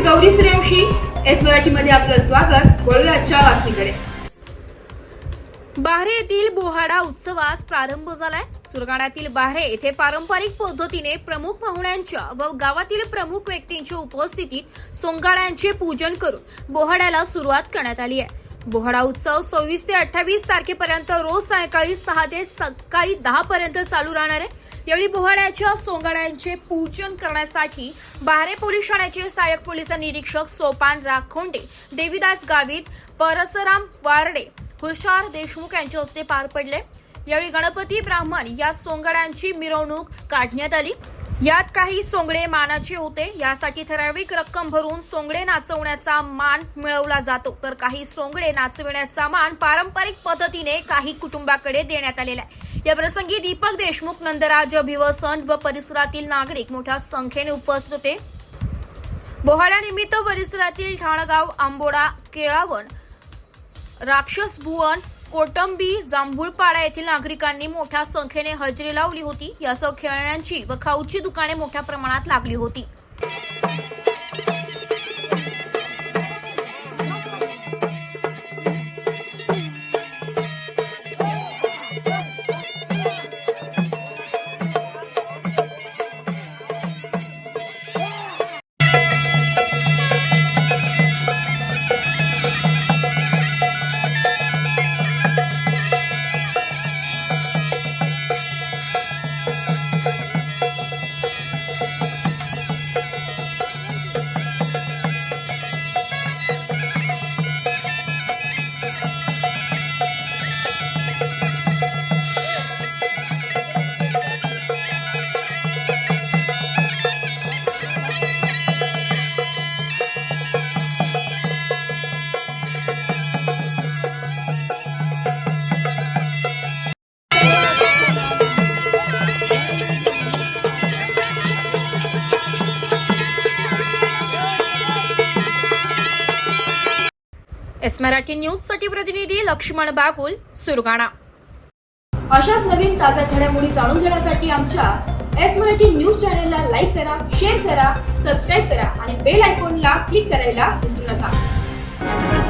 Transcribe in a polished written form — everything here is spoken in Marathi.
गौरी सूर्यवंशी. एस मराठीमध्ये आपलं स्वागत. वळूया आजच्या बातमीकडे. बाहरे येथील बोहाडा उत्सवास प्रारंभ झालाय. सुरगाण्यातील बाहरे येथे पारंपरिक पद्धतीने प्रमुख पाहुण्यांच्या व गावातील प्रमुख व्यक्तींच्या उपस्थितीत सोंगाड्यांचे पूजन करून बोहाड्याला सुरुवात करण्यात आली आहे. बोहाडा उत्सव 26 ते 28 तारखेपर्यंत रोज सायंकाळी 6 ते सकाळी 10 पर्यंत चालू राहणार आहे. यावेळी बोहाड्याच्या सोंगाड्यांचे पूजन करण्यासाठी बाहरे पोलीस ठाण्याचे सहाय्यक पोलीस निरीक्षक सोपान राखोंडे, देवीदास गावित, परसराम वारडे, हुशार देशमुख यांच्या हस्ते पार पडले. यावेळी गणपती ब्राह्मण या सोंगाड्यांची मिरवणूक काढण्यात आली. यात काही सोंगडे मानाचे होते. यासाठी ठराविक रक्कम भरून सोंगडे नाचवण्याचा मान मिळवला जातो, तर काही सोंगडे नाचविण्याचा मान पारंपरिक पद्धतीने काही कुटुंबाकडे देण्यात आलेला आहे. या प्रसंगी दीपक देशमुख, नंदराज भिवसन व परिसरातील नागरिक मोठ्या संख्येने उपस्थित होते. बोहाड्यानिमित्त परिसरातील ठाणगाव, आंबोडा, केळावण, राक्षस भुवन, कोटंबी, जांभूळपाडा येथील नागरिकांनी मोठ्या संख्येने हजेरी लावली होती. यासह खेळण्यांची व खाऊची दुकाने मोठ्या प्रमाणात लागली होती. एस मराठी न्यूज साठी प्रतिनिधी लक्ष्मण बागुल, सुरगाणा. अशाच नवीन ताज्या घडामोडी जाणून घेण्यासाठी आमच्या एस मराठी न्यूज चॅनलला लाईक करा, शेअर करा, सबस्क्राईब करा आणि बेल आयकॉनला क्लिक करायला विसरू नका.